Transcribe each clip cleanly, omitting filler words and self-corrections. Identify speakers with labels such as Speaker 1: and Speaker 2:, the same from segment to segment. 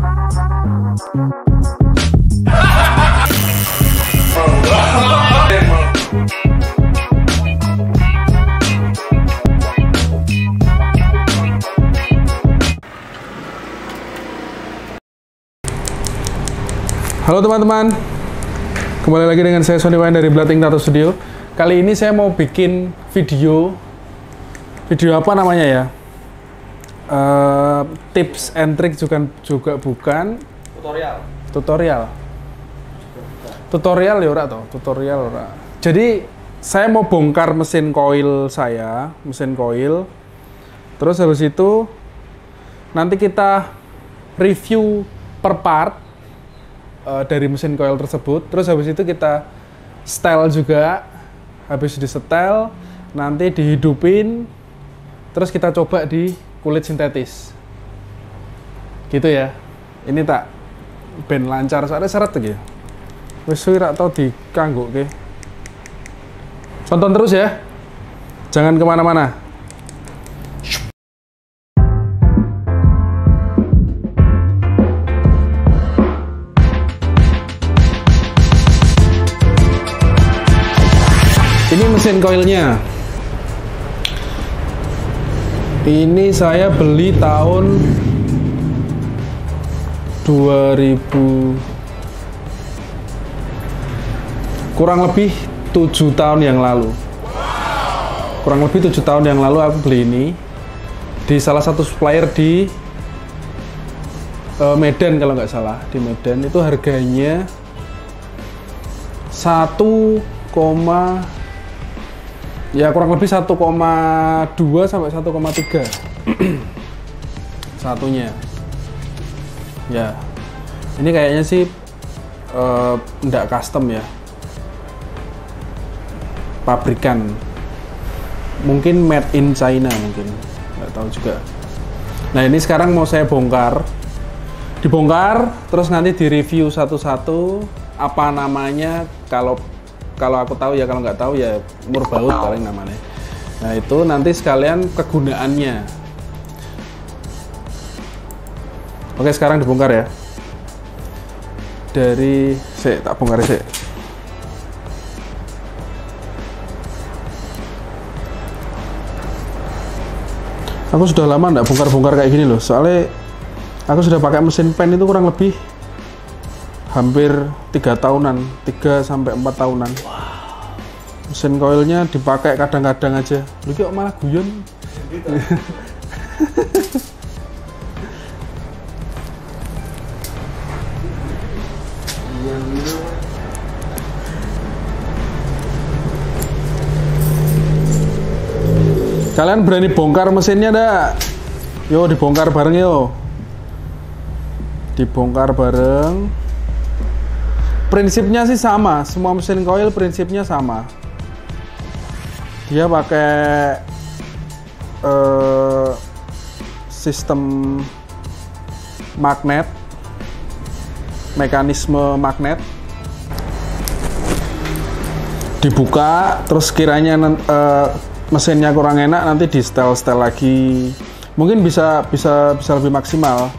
Speaker 1: Halo teman-teman, kembali lagi dengan saya Sony Wayan dari Blating Tattoo Studio. Kali ini saya mau bikin video apa namanya ya? Tips and trick juga bukan. Tutorial ya ora toh? Tutorial ora. Jadi saya mau bongkar mesin coil saya, mesin coil. Terus habis itu nanti kita review per part dari mesin coil tersebut. Terus habis itu kita setel juga. Habis di setel nanti dihidupin, terus kita coba di kulit sintetis gitu ya. Ini tak ben lancar soalnya seret gitu. Wis suwi rak tau dikanggo ke. Tonton terus ya, jangan kemana-mana. Ini mesin coilnya. Ini saya beli tahun 2000, kurang lebih 7 tahun yang lalu. Kurang lebih 7 tahun yang lalu aku beli ini di salah satu supplier di Medan kalau nggak salah. Di Medan itu harganya 1, ya kurang lebih 1,2 sampai 1,3 satunya. Ya, ini kayaknya sih enggak custom ya, pabrikan, mungkin made in China mungkin, nggak tahu juga. Nah ini sekarang mau saya dibongkar, terus nanti direview satu-satu apa namanya. Kalau aku tahu ya, kalau nggak tahu ya mur baut paling namanya. Nah itu nanti sekalian kegunaannya. Oke, sekarang dibongkar ya. Tak bongkar sih. Aku sudah lama nggak bongkar-bongkar kayak gini loh. Soalnya aku sudah pakai mesin pen itu kurang lebih hampir 3 tahunan, 3 sampai 4 tahunan. Mesin coilnya dipakai kadang-kadang aja. Lu kok malah guyon. Kalian berani bongkar mesinnya dah? Yo dibongkar bareng yo. Dibongkar bareng. Prinsipnya sih sama, semua mesin coil prinsipnya sama. Dia pakai sistem magnet, mekanisme magnet. Dibuka, terus kiranya mesinnya kurang enak, nanti di setel lagi. Mungkin bisa lebih maksimal.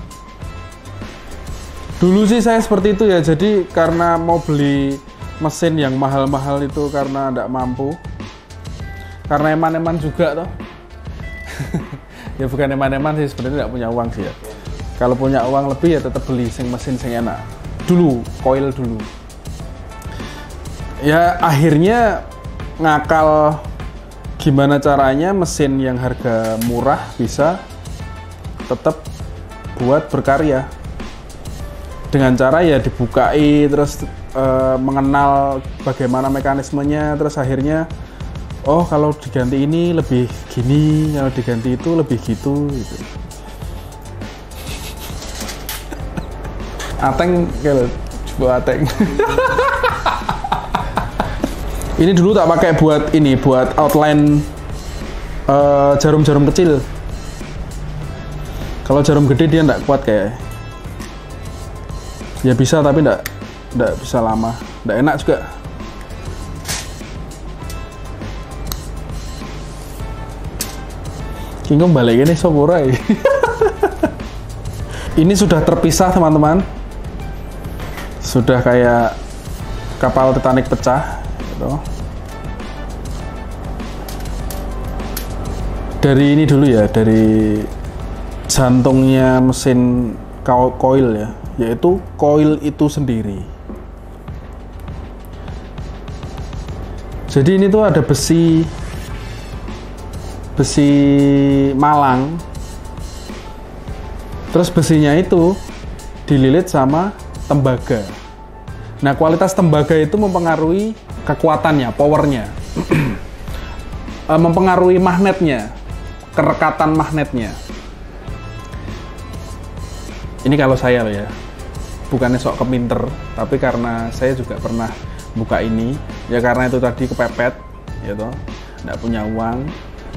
Speaker 1: Dulu sih saya seperti itu ya, jadi karena mau beli mesin yang mahal-mahal itu karena tidak mampu, karena eman-eman juga toh. Ya bukan eman-eman sih, sebenarnya tidak punya uang sih ya. Kalau punya uang lebih ya tetap beli mesin yang enak. Dulu, coil dulu. Ya akhirnya ngakal gimana caranya mesin yang harga murah bisa tetap buat berkarya. Dengan cara ya dibukai, terus mengenal bagaimana mekanismenya, terus akhirnya oh kalau diganti ini lebih gini, kalau diganti itu lebih gitu. Ateng kalau coba ateng. Ini dulu tak pakai buat ini, buat outline jarum-jarum kecil. Kalau jarum gede dia nggak kuat kayak. Ya bisa tapi nggak bisa lama, nggak enak juga. Kingkong balik ini soporai. Ini sudah terpisah teman-teman, sudah kayak kapal Titanic pecah gitu. Dari ini dulu ya, dari jantungnya mesin coil ya, yaitu coil itu sendiri. Jadi ini tuh ada besi malang. Terus besinya itu dililit sama tembaga. Nah, kualitas tembaga itu mempengaruhi kekuatannya, powernya. Mempengaruhi magnetnya, kerekatan magnetnya. Ini kalau saya loh ya, bukannya sok kepinter, tapi karena saya juga pernah buka ini, ya karena itu tadi kepepet, gitu, nggak punya uang,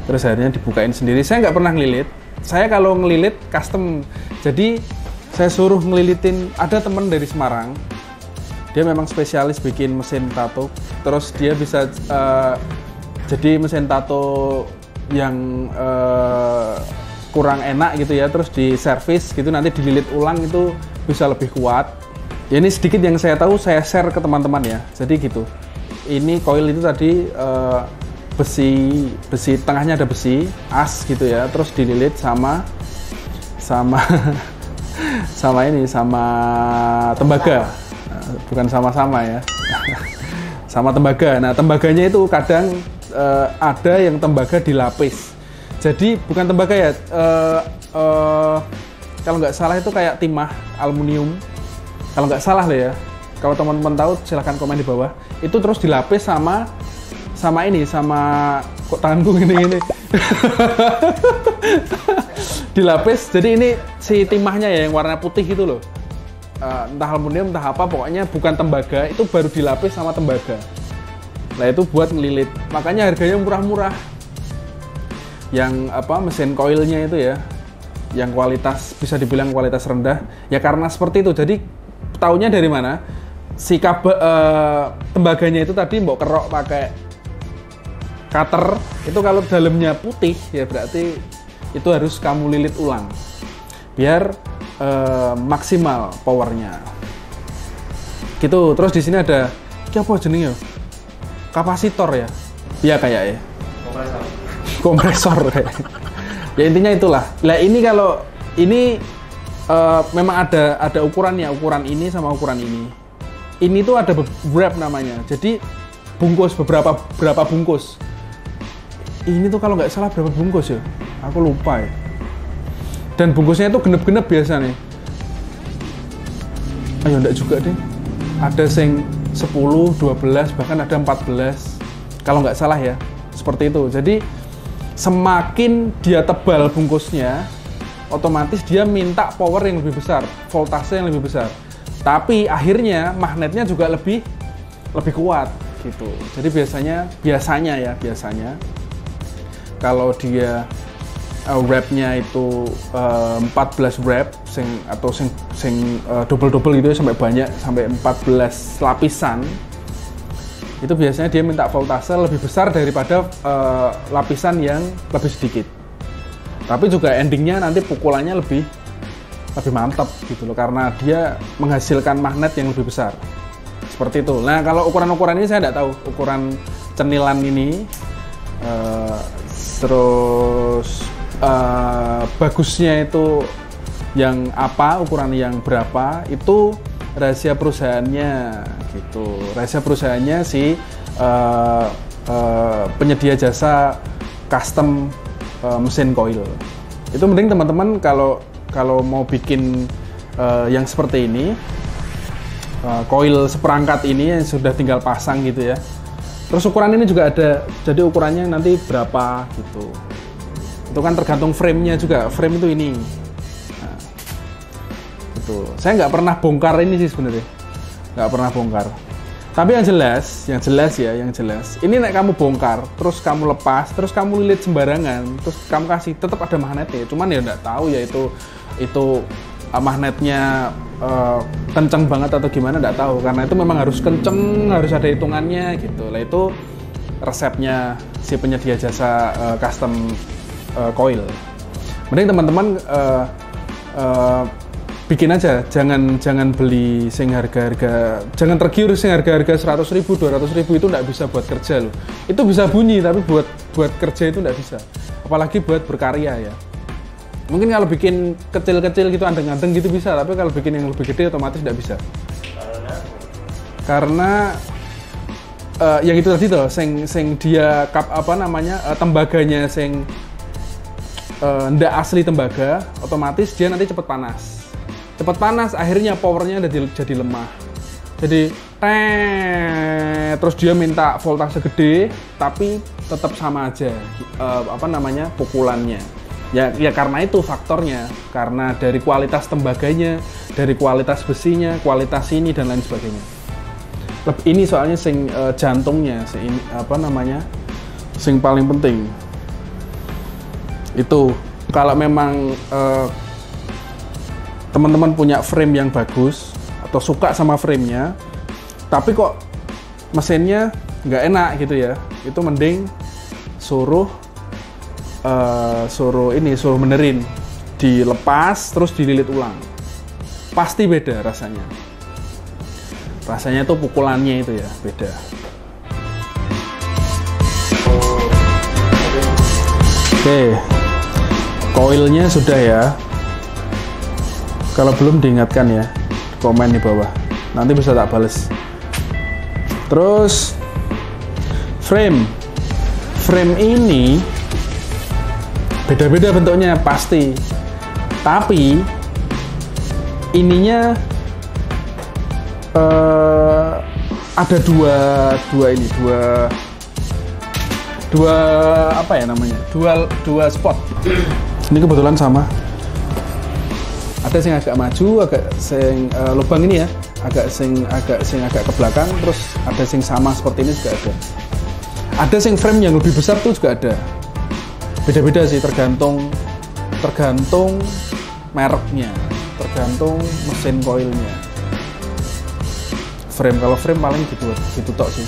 Speaker 1: terus akhirnya dibukain sendiri. Saya nggak pernah ngelilit. Saya kalau ngelilit custom, jadi saya suruh ngelilitin. Ada temen dari Semarang, dia memang spesialis bikin mesin tato. Terus dia bisa jadi mesin tato yang kurang enak gitu ya, terus di servis gitu, nanti dililit ulang itu bisa lebih kuat. Ya ini sedikit yang saya tahu, saya share ke teman-teman ya. Jadi gitu. Ini coil itu tadi besi tengahnya ada besi as gitu ya, terus dililit sama tembaga. Bukan sama-sama ya. Sama tembaga. Nah, tembaganya itu kadang ada yang tembaga dilapis. Jadi bukan tembaga ya, kalau nggak salah itu kayak timah aluminium. Kalau nggak salah loh ya. Kalau teman-teman tahu silahkan komen di bawah. Itu terus dilapis sama kok tanganku gini dilapis. Jadi ini si timahnya ya yang warna putih itu loh, entah aluminium entah apa, pokoknya bukan tembaga, itu baru dilapis sama tembaga. Nah itu buat ngelilit, makanya harganya murah-murah. Yang mesin coilnya itu ya, yang kualitas bisa dibilang kualitas rendah ya karena seperti itu. Jadi taunya dari mana? Si tembaganya itu tadi mbok kerok pakai cutter, itu kalau dalamnya putih ya berarti itu harus kamu lilit ulang biar maksimal powernya gitu. Terus di sini ada apa jenengnya, kapasitor ya, iya kayak ya kompresor ya intinya itulah. Nah ini kalau ini memang ada ukurannya, ukuran ini sama ukuran ini tuh ada wrap namanya. Jadi bungkus berapa bungkus. Ini tuh kalau nggak salah berapa bungkus ya? Aku lupa ya. Dan bungkusnya itu genep-genep biasa nih. Ayo enggak juga deh. Ada yang 10, 12, bahkan ada 14. Kalau nggak salah ya. Seperti itu. Jadi semakin dia tebal bungkusnya, otomatis dia minta power yang lebih besar, voltase yang lebih besar. Tapi akhirnya magnetnya juga lebih kuat gitu. Jadi biasanya kalau dia wrapnya itu 14 wrap atau double gitu ya, sampai banyak, sampai 14 lapisan, itu biasanya dia minta voltase lebih besar daripada lapisan yang lebih sedikit. Tapi juga endingnya nanti pukulannya lebih mantap gitu loh, karena dia menghasilkan magnet yang lebih besar seperti itu. Nah kalau ukuran-ukuran ini saya tidak tahu ukuran cenilan ini, terus bagusnya itu yang apa, ukuran yang berapa, itu rahasia perusahaannya gitu. Rahasia perusahaannya si penyedia jasa custom mesin coil. Itu mending teman-teman kalau mau bikin yang seperti ini, coil seperangkat ini yang sudah tinggal pasang gitu ya. Terus ukuran ini juga ada, jadi ukurannya nanti berapa gitu. Itu kan tergantung frame-nya juga. Frame itu ini. Nah, gitu. Saya nggak pernah bongkar ini sih sebenarnya. Nggak pernah bongkar. Tapi yang jelas, ini nek kamu bongkar, terus kamu lepas, terus kamu lilit sembarangan, terus kamu kasih, tetap ada magnetnya. Cuman ya nggak tahu ya itu magnetnya kenceng banget atau gimana, nggak tahu. Karena itu memang harus kenceng, harus ada hitungannya gitu. Lah itu resepnya si penyedia jasa custom coil. Mending teman-teman bikin aja, jangan beli sing harga-harga, jangan tergiur sing harga-harga 100.000, 200.000 itu nggak bisa buat kerja loh. Itu bisa bunyi tapi buat kerja itu nggak bisa. Apalagi buat berkarya ya. Mungkin kalau bikin kecil-kecil gitu, anteng-anteng gitu bisa, tapi kalau bikin yang lebih gede otomatis nggak bisa. Karena yang itu tadi tuh, sing dia tembaganya sing ndak asli tembaga, otomatis dia nanti cepet panas, akhirnya powernya jadi lemah. Jadi terus dia minta voltase gede, tapi tetap sama aja pukulannya. Ya karena itu faktornya, karena dari kualitas tembaganya, dari kualitas besinya, kualitas ini dan lain sebagainya. Ini soalnya jantungnya, sing paling penting. Itu kalau memang teman-teman punya frame yang bagus atau suka sama framenya, tapi kok mesinnya nggak enak gitu ya, itu mending suruh benerin, dilepas terus dililit ulang, pasti beda rasanya. Rasanya tuh pukulannya itu ya beda. Oke, koilnya sudah ya. Kalau belum diingatkan ya, komen di bawah, nanti bisa tak bales. Terus frame ini beda-beda bentuknya pasti, tapi ininya ada dua spot. Ini kebetulan sama. Ada yang agak maju, agak lubang ini ya, agak ke belakang, terus ada yang sama seperti ini juga ada. Ada yang frame yang lebih besar tuh juga ada. Beda-beda sih, tergantung mereknya, tergantung mesin koilnya. Kalau frame paling gitu tok sih,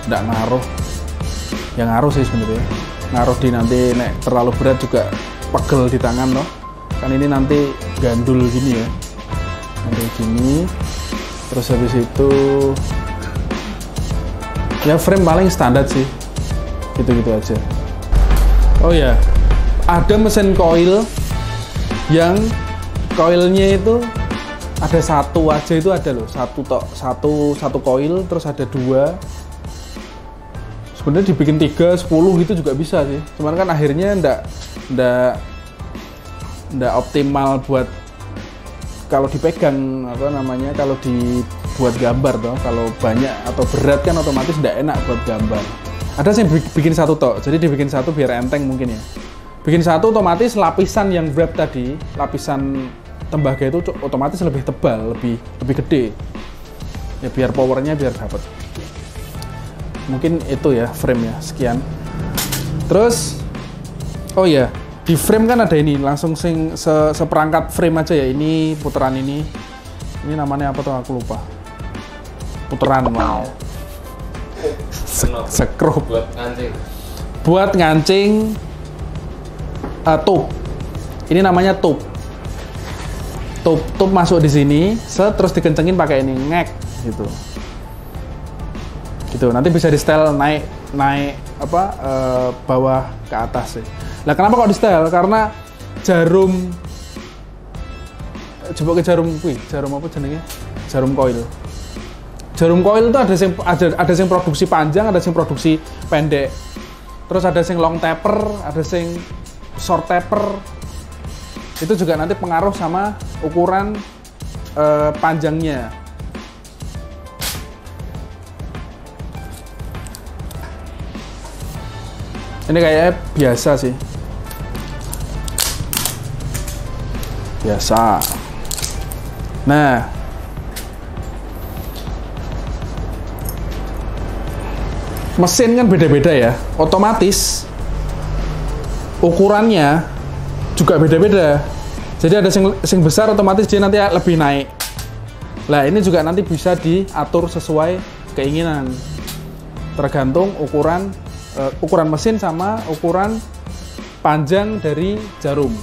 Speaker 1: nggak ngaruh. Yang ngaruh sih sebenarnya, ngaruh di nanti nek terlalu berat juga pegel di tangan loh. Kan ini nanti gandul gini ya, gandul gini, terus habis itu ya frame paling standar sih, gitu-gitu aja. Oh ya, ada mesin koil yang koilnya itu ada satu aja, itu ada loh, satu koil, terus ada dua. Sebenarnya dibikin 3, 10 gitu juga bisa sih, cuman kan akhirnya ndak optimal buat kalau dipegang kalau dibuat gambar toh. Kalau banyak atau berat kan otomatis ndak enak buat gambar. Ada yang bikin satu tok, jadi dibikin satu biar enteng mungkin ya. Bikin satu otomatis lapisan yang wrap tadi, lapisan tembaga itu otomatis lebih tebal, lebih gede. Ya biar powernya biar dapat. Mungkin itu ya frame ya, sekian. Terus oh ya, di frame kan ada ini, langsung seperangkat frame aja ya. Ini puteran ini namanya apa tuh aku lupa. Puteran namanya. Skrup. Buat ngancing tube. Ini namanya tube. Tube masuk di sini, terus dikencengin pakai ini, ngek gitu. Gitu. Nanti bisa di setel naik bawah ke atas sih. Nah, kenapa kok di setel? Karena jarum apa jenenge? Jarum koil. Jarum koil itu ada yang produksi panjang, ada yang produksi pendek. Terus ada yang long taper, ada yang short taper. Itu juga nanti pengaruh sama ukuran panjangnya. Ini kayaknya biasa sih. Biasa. Nah, mesin kan beda-beda ya, otomatis ukurannya juga beda-beda. Jadi ada yang besar, otomatis dia nanti lebih naik. Nah, ini juga nanti bisa diatur sesuai keinginan, tergantung ukuran mesin sama ukuran panjang dari jarum.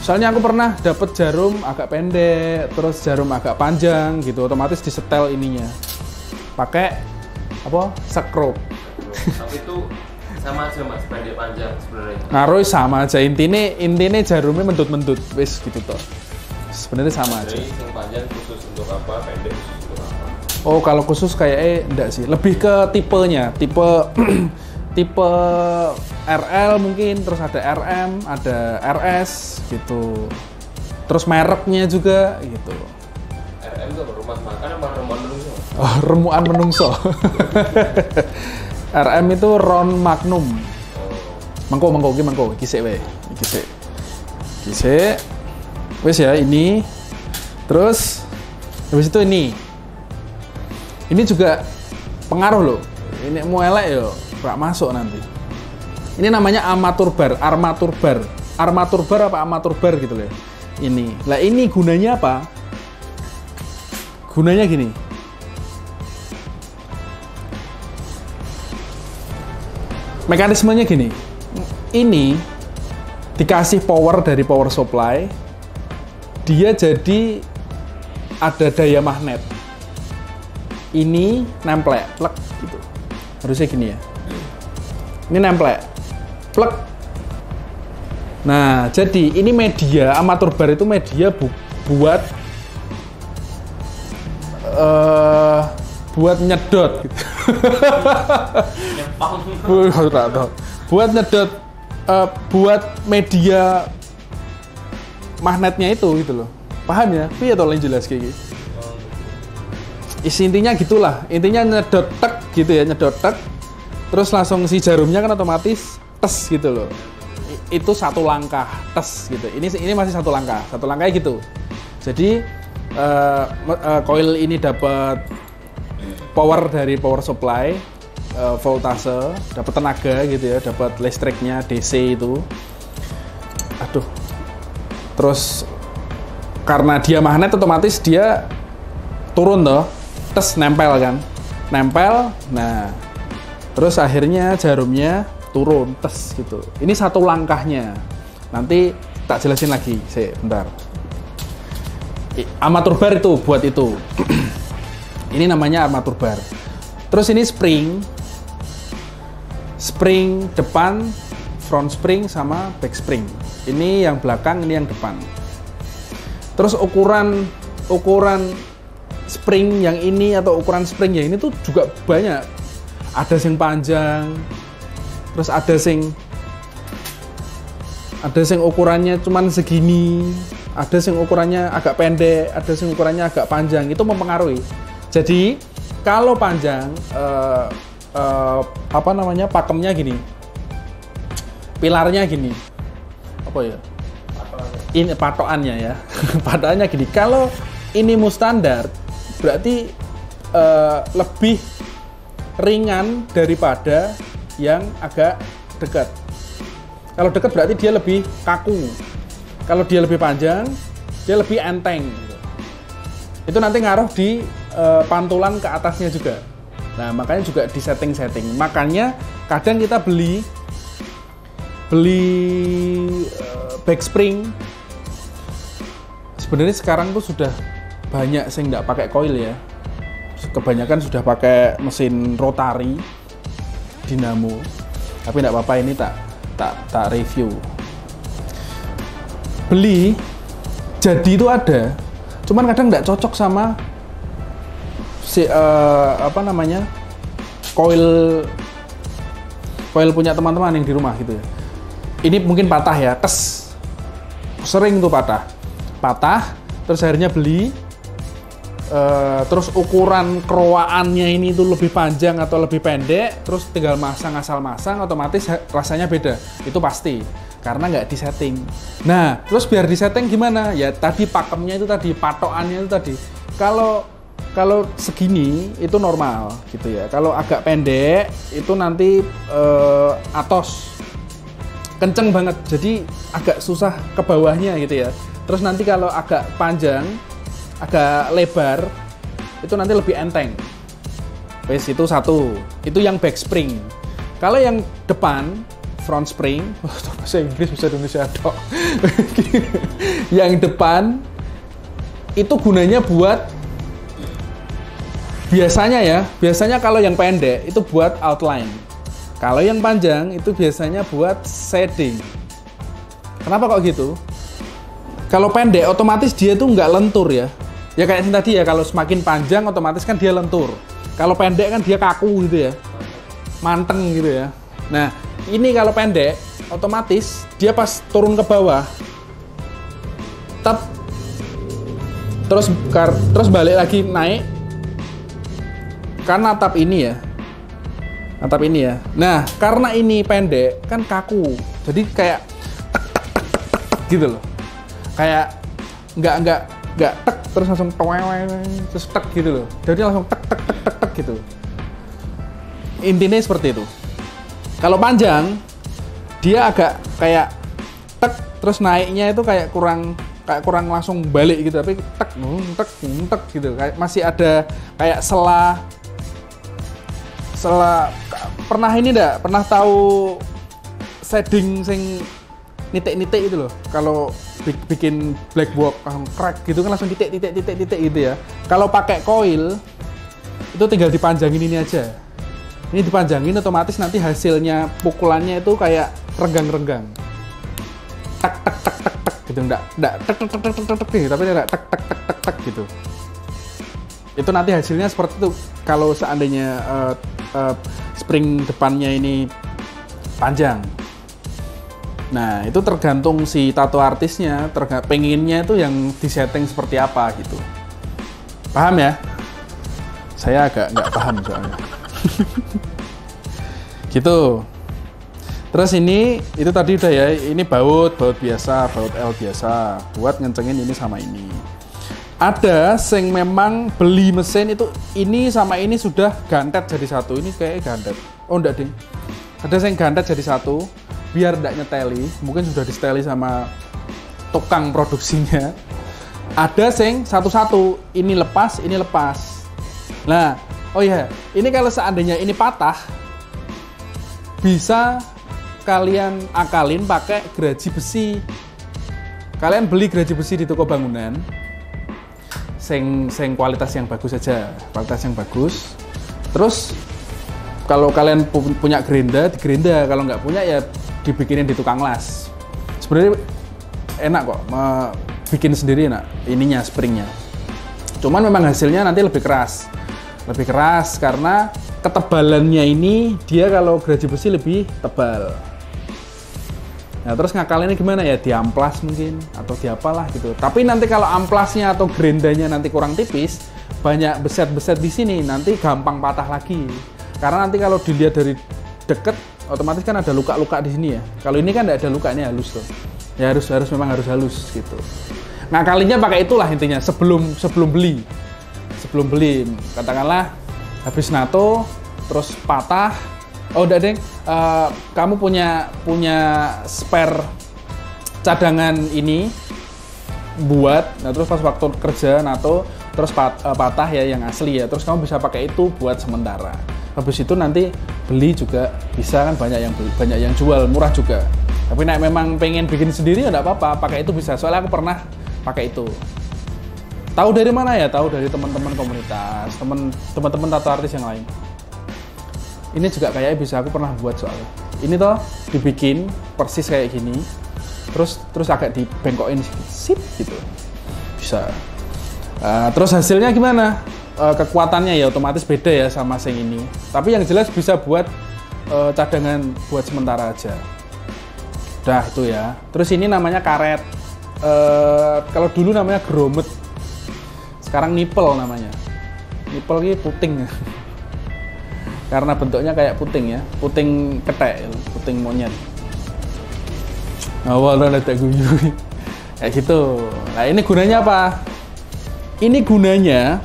Speaker 1: Soalnya aku pernah dapet jarum agak pendek, terus jarum agak panjang gitu, otomatis disetel ininya. Pakai apa? Skrup.
Speaker 2: Tapi itu sama aja Mas, pendek panjang sebenarnya.
Speaker 1: Ngaruh sama aja, intinya jarumnya mendut-mendut, wis gitu toh. Sebenarnya sama aja.
Speaker 2: Jadi yang panjang khusus untuk apa, pendek khusus untuk apa?
Speaker 1: Oh, kalau khusus kayaknya enggak sih, lebih ke tipenya, tipe tipe RL mungkin, terus ada RM, ada RS gitu. Terus mereknya juga gitu.
Speaker 2: RM itu rumah makan apa rumah menungso?
Speaker 1: Oh, remuan menungso. RM itu Ron Magnum. Mangko iki sik wae. Iki sik. Wes ya ini. Terus habis itu ini. Ini juga pengaruh loh. Ini mau elek yo, gak masuk nanti. Ini namanya armatur bar. Armatur bar apa armatur bar gitu loh. Ini. Lah ini gunanya apa? Gunanya gini. Mekanismenya gini. Ini dikasih power dari power supply. Dia jadi ada daya magnet. Ini nempel, plek gitu. Harusnya gini ya. Ini nempel, plek. Nah, jadi ini media, armatur bar itu media buat nyedot gitu. Buat nyedot, buat media magnetnya itu gitu loh. Paham ya? Iya tolong jelas kayak gitu. Intinya gitulah, intinya nyedot tek gitu ya, nyedot tek, terus langsung si jarumnya kan otomatis tes gitu loh. Itu satu langkah tes gitu. Ini masih satu langkahnya gitu. Jadi coil ini dapat power dari power supply, voltase, dapat tenaga gitu ya, dapat listriknya DC itu. Aduh. Terus karena dia magnet otomatis dia turun toh. Tes nempel kan, nah terus akhirnya jarumnya turun tes gitu. Ini satu langkahnya, nanti tak jelasin lagi, bentar. Armatur bar itu buat itu. Ini namanya armatur bar. Terus ini spring depan, front spring sama back spring. Ini yang belakang, ini yang depan. Terus ukuran spring yang ini atau ukuran spring yang ini tuh juga banyak. Ada yang panjang, terus ada yang ukurannya cuman segini, ada yang ukurannya agak pendek, ada yang ukurannya agak panjang. Itu mempengaruhi. Jadi kalau panjang, pakemnya gini, pilarnya gini, apa ya? Ini patokannya ya, patokannya gini. Kalau ini standar, berarti lebih ringan daripada yang agak dekat. Kalau dekat berarti dia lebih kaku. Kalau dia lebih panjang, dia lebih enteng. Itu nanti ngaruh di pantulan ke atasnya juga. Nah, makanya juga di setting. Makanya kadang kita beli back spring. Sebenarnya sekarang tuh sudah banyak sih nggak pakai coil ya. Kebanyakan sudah pakai mesin rotary dinamo. Tapi nggak apa-apa, ini tak review. Beli jadi itu ada, cuman kadang nggak cocok sama si coil punya teman-teman yang di rumah gitu ya. Ini mungkin patah ya, sering tuh patah, terus akhirnya beli. Terus ukuran kerowaannya ini tuh lebih panjang atau lebih pendek, terus tinggal asal masang, otomatis rasanya beda. Itu pasti, karena nggak disetting. Nah, terus biar disetting gimana? Ya tadi pakemnya itu tadi, patokannya itu tadi. Kalau segini itu normal gitu ya. Kalau agak pendek itu nanti atos, kenceng banget, jadi agak susah ke bawahnya gitu ya. Terus nanti kalau agak panjang, agak lebar, itu nanti lebih enteng. Wes itu satu. Itu yang back spring. Kalau yang depan front spring. Bahasa Inggris bisa Indonesia dok. Yang depan itu gunanya buat biasanya kalau yang pendek itu buat outline. Kalau yang panjang itu biasanya buat shading. Kenapa kok gitu? Kalau pendek otomatis dia tuh nggak lentur ya. Ya kayak yang tadi ya, kalau semakin panjang otomatis kan dia lentur. Kalau pendek kan dia kaku gitu ya. Manteng gitu ya. Nah, ini kalau pendek otomatis dia pas turun ke bawah tap, terus balik lagi naik karena atap ini ya. Nah, karena ini pendek kan kaku. Jadi kayak tek gitu loh. Kayak nggak tek terus langsung terus tek gitu loh. Jadi langsung tek gitu. Intinya seperti itu. Kalau panjang dia agak kayak tek terus naiknya itu kayak kurang langsung balik gitu, tapi tek gitu. Kayak masih ada kayak sela. Pernah ini enggak? Pernah tahu shading sing nitik-nitik itu loh. Kalau bikin black box crack gitu kan langsung titik gitu ya. Kalau pakai coil itu tinggal dipanjangin ini aja. Ini dipanjangin otomatis nanti hasilnya pukulannya itu kayak renggang. Tak gitu, enggak tek tapi enggak tek gitu. Itu nanti hasilnya seperti itu kalau seandainya spring depannya ini panjang. Nah, itu tergantung si tato artisnya, pengennya itu yang disetting seperti apa gitu. Paham ya? Saya agak nggak paham soalnya. Gitu. Terus ini, itu tadi udah ya, ini baut biasa, baut L biasa, buat ngencengin ini sama ini. Ada yang memang beli mesin itu, ini sama ini sudah gantet jadi satu, ini kayak gantet. Oh enggak ding. Ada yang gantet jadi satu, biar enggak nyeteli, mungkin sudah disteli sama tukang produksinya. Ada yang satu-satu, ini lepas. Nah, oh iya, ini kalau seandainya ini patah, bisa kalian akalin pakai geraji besi. Kalian beli geraji besi di toko bangunan, sing kualitas yang bagus saja, kualitas yang bagus. Terus kalau kalian punya gerinda, digerinda. Kalau nggak punya ya dibikinin di tukang las. Sebenarnya enak kok, bikin sendiri enak. Ininya springnya. Cuman memang hasilnya nanti lebih keras karena ketebalannya ini dia kalau geraji besi lebih tebal. Nah, terus ngakalinnya gimana ya? Diamplas mungkin atau diapalah gitu. Tapi nanti kalau amplasnya atau gerindanya nanti kurang tipis, banyak beset-beset di sini, nanti gampang patah lagi. Karena nanti kalau dilihat dari deket, otomatis kan ada luka-luka di sini ya. Kalau ini kan nggak ada luka, ini halus tuh. Ya harus memang harus halus gitu. Ngakalinnya pakai itulah intinya sebelum beli. Sebelum beli, katakanlah habis nato, terus patah. Oh udah deng, kamu punya spare cadangan ini buat, nah terus pas waktu kerja nato terus patah ya yang asli ya, terus kamu bisa pakai itu buat sementara. Habis itu nanti beli juga bisa kan, banyak yang jual, murah juga. Tapi nek memang pengen bikin sendiri ya enggak apa-apa, pakai itu bisa. Soalnya aku pernah pakai itu. Tahu dari mana ya? Tahu dari teman-teman komunitas, teman-teman tato artis yang lain. Ini juga kayaknya bisa, aku pernah buat soalnya. Ini toh dibikin persis kayak gini, terus agak dibengkokin sip gitu, bisa. Terus hasilnya gimana? Kekuatannya ya otomatis beda ya sama yang ini. Tapi yang jelas bisa buat cadangan buat sementara aja. Udah itu ya. Terus ini namanya karet. Kalau dulu namanya grommet, sekarang nipple namanya. Nipple ini puting. Karena bentuknya kayak puting ya, puting ketek, puting monyet. Awalnya ada guyu kayak gitu. Nah ini gunanya apa? Ini gunanya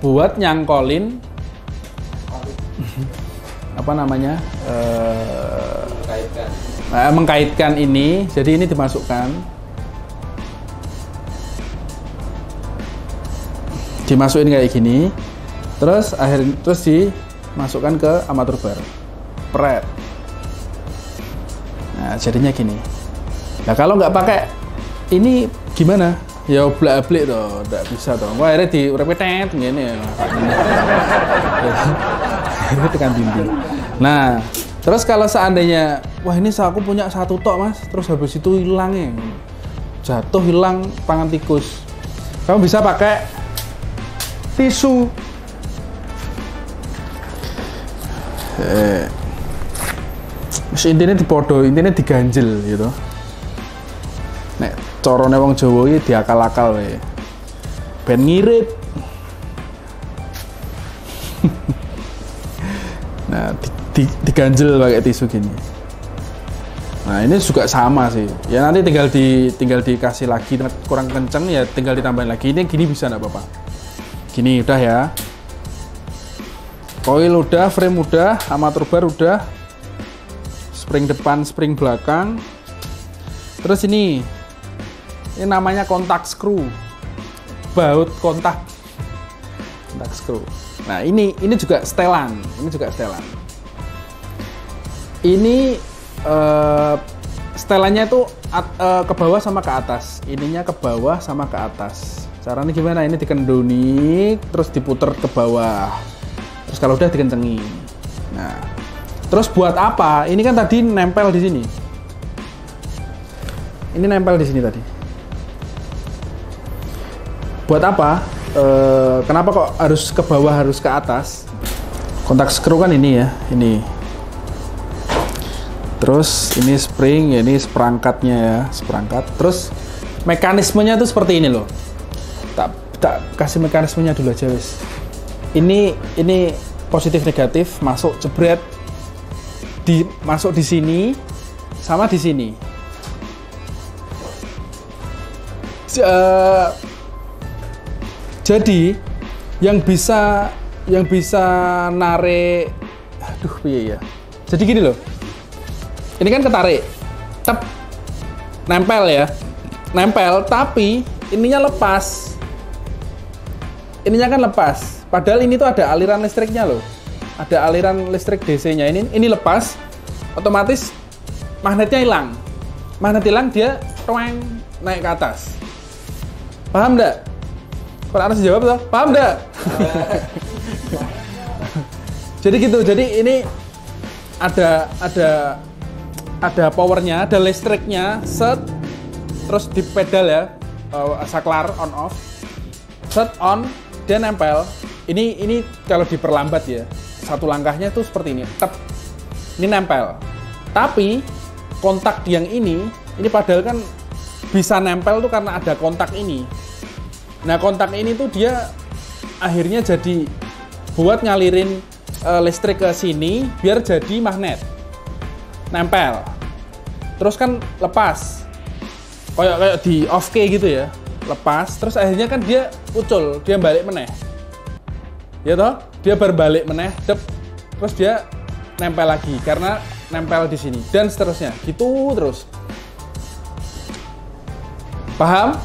Speaker 1: buat nyangkolin apa namanya? Mengkaitkan ini. Jadi ini dimasukin kayak gini. Terus dimasukkan ke armatur bar, pret. Nah, jadinya gini. Nah, kalau nggak pakai ini gimana? Ya oblak-ablik toh, nggak bisa toh. Wah, akhirnya diurep-tet gini ya. Itu tekan dinding. Nah, terus kalau seandainya, wah ini aku punya satu tok mas, terus habis itu hilangnya, jatuh hilang pangan tikus. Kamu bisa pakai tisu. Intinya dipodo, intinya diganjel gitu. Nek corone wong Jawa iki diakal-akal wae. Ben ngirit. Nah, diganjel pakai tisu gini. Nah, ini juga sama sih. Ya nanti tinggal dikasih lagi kurang kenceng ya tinggal ditambahin lagi. Ini gini bisa enggak apa-apa. Gini udah ya. Coil udah, frame udah, armatur bar udah. Spring depan, spring belakang. Terus ini namanya kontak screw. Baut kontak screw. Nah, ini juga setelan. Ini juga setelan. Ini setelannya itu ke bawah sama ke atas. Ininya ke bawah sama ke atas. Caranya gimana? Ini dikenduni, terus diputer ke bawah. Terus kalau udah dikencengin. Nah, terus buat apa? Ini kan tadi nempel di sini. Ini nempel di sini tadi. Buat apa? Kenapa kok harus ke bawah, harus ke atas? Kontak screw kan ini ya, ini. Terus ini spring, ya ini seperangkatnya ya, seperangkat. Terus mekanismenya tuh seperti ini loh. Tak kasih mekanismenya dulu aja wis. Ini positif negatif masuk jebret, masuk di sini sama di sini. Jadi yang bisa narik, aduh piye ya. Jadi gini loh. Ini kan ketarik, tep, nempel ya, nempel. Tapi ininya lepas. Ininya kan lepas. Padahal ini tuh ada aliran listriknya loh. Ada aliran listrik DC-nya. Ini lepas, otomatis magnetnya hilang. Magnet hilang dia toeng naik ke atas. Paham nggak? Kalau harus jawab tuh, paham nggak? Jadi gitu. Jadi ini ada powernya, ada listriknya, set, terus di pedal ya, saklar on off, set on, dia nempel. Ini kalau diperlambat ya, satu langkahnya tuh seperti ini, tep, ini nempel. Tapi kontak yang ini padahal kan bisa nempel tuh karena ada kontak ini. Nah kontak ini tuh dia akhirnya jadi buat ngalirin listrik ke sini biar jadi magnet. Nempel, terus kan lepas, kayak di off key gitu ya, lepas, terus akhirnya kan dia ucul, dia balik meneh, ya toh, dia berbalik meneh, dep, terus dia nempel lagi karena nempel di sini dan seterusnya, gitu terus. Paham?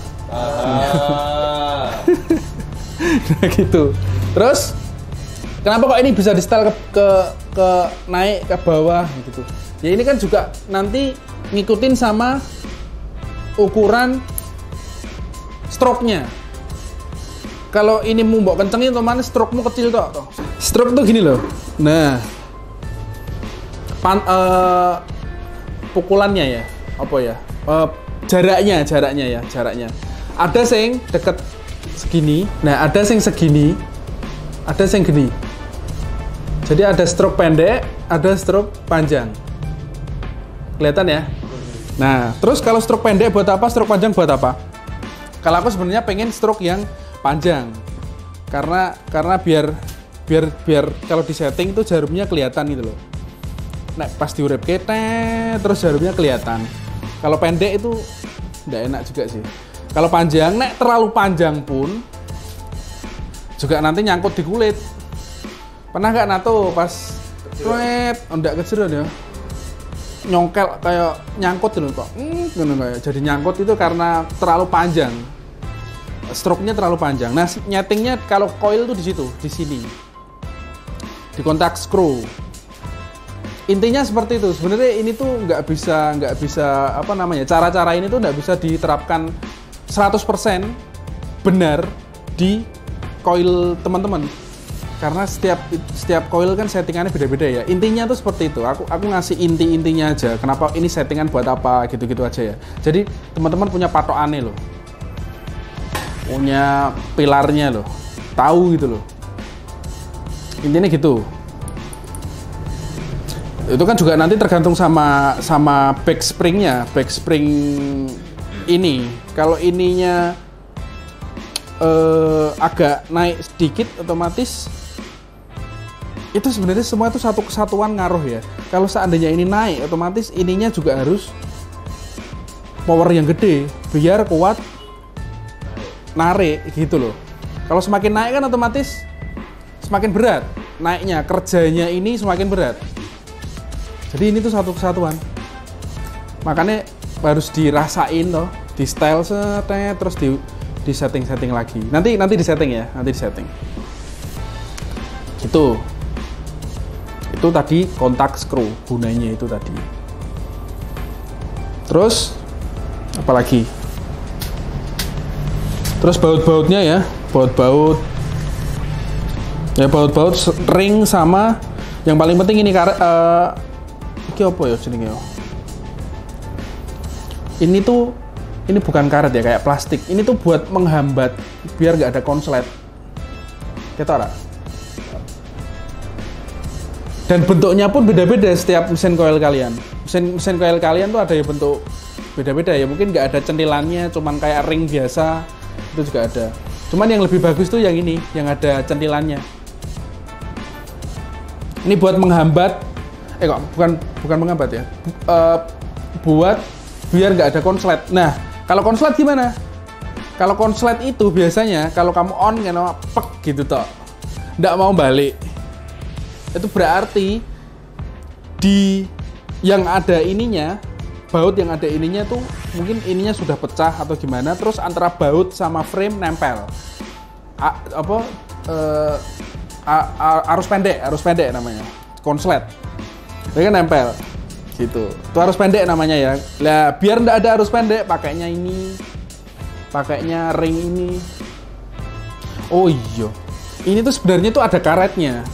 Speaker 1: Nah gitu. Terus kenapa kok ini bisa di setel ke naik ke bawah gitu? Ya ini kan juga nanti ngikutin sama ukuran stroke-nya. Kalau ini mau mbok kencengin otomatis stroke-mu kecil toh. Stroke tuh gini loh. Nah. Pukulannya ya, apa ya? Jaraknya ya. Ada sing deket segini. Nah, ada sing segini. Ada sing gini. Jadi ada stroke pendek, ada stroke panjang. Kelihatan ya? Nah, terus kalau stroke pendek buat apa? Stroke panjang buat apa? Kalau aku sebenarnya pengen stroke yang panjang. Karena biar kalau di setting tuh jarumnya kelihatan gitu loh. Nah, pas diurep ketek, terus jarumnya kelihatan. Kalau pendek itu nggak enak juga sih. Kalau panjang, nek terlalu panjang pun juga nanti nyangkut di kulit. Pernah nggak nato pas ndak keceron ya? Nyongkel kayak nyangkut dulu kok. Kayak jadi nyangkut itu karena terlalu panjang. Stroke-nya terlalu panjang. Nah, nyetingnya kalau coil tuh di situ, di sini. Di kontak screw. Intinya seperti itu. Sebenarnya ini tuh nggak bisa apa namanya, cara-cara ini tuh nggak bisa diterapkan 100% benar di coil teman-teman. Karena setiap coil kan settingannya beda-beda ya. Intinya tuh seperti itu. Aku ngasih intinya aja. Kenapa ini settingan buat apa gitu-gitu aja ya. Jadi teman-teman punya patokannya loh. Punya pilarnya loh. Tahu gitu loh. Intinya gitu. Itu kan juga nanti tergantung sama back springnya. Back spring ini. Kalau ininya agak naik sedikit, otomatis itu sebenarnya semua itu satu kesatuan ngaruh ya. Kalau seandainya ini naik, otomatis ininya juga harus power yang gede biar kuat narik gitu loh. Kalau semakin naik kan otomatis semakin berat naiknya, kerjanya ini semakin berat. Jadi ini tuh satu kesatuan. Makanya harus dirasain loh, di style setnya, terus di setting lagi. Nanti di setting ya, nanti di setting. Gitu. Itu tadi kontak screw, gunanya itu tadi. Terus apalagi? Terus baut-bautnya ya, baut-baut ring sama yang paling penting ini iki apa ya jenenge ya? Ini bukan karet ya, kayak plastik. Ini tuh buat menghambat biar nggak ada konslet. Kita ora? Dan bentuknya pun beda-beda setiap mesin coil kalian. Mesin coil kalian tuh ada yang bentuk beda-beda ya. Mungkin nggak ada centilannya, cuman kayak ring biasa. Itu juga ada. Cuman yang lebih bagus tuh yang ini, yang ada centilannya. Ini buat menghambat, bukan menghambat ya. Buat biar nggak ada konslet. Nah, kalau konslet gimana? Kalau konslet itu biasanya kalau kamu on kan pek gitu toh, nggak mau balik. Itu berarti di yang ada ininya, baut yang ada ininya tuh mungkin ininya sudah pecah atau gimana, terus antara baut sama frame nempel. Arus pendek namanya, konslet. Dia kan nempel gitu. Itu arus pendek namanya ya. Lah biar ndak ada arus pendek, pakainya ini, pakainya ring ini. Oh iya, ini tuh sebenarnya tuh ada karetnya.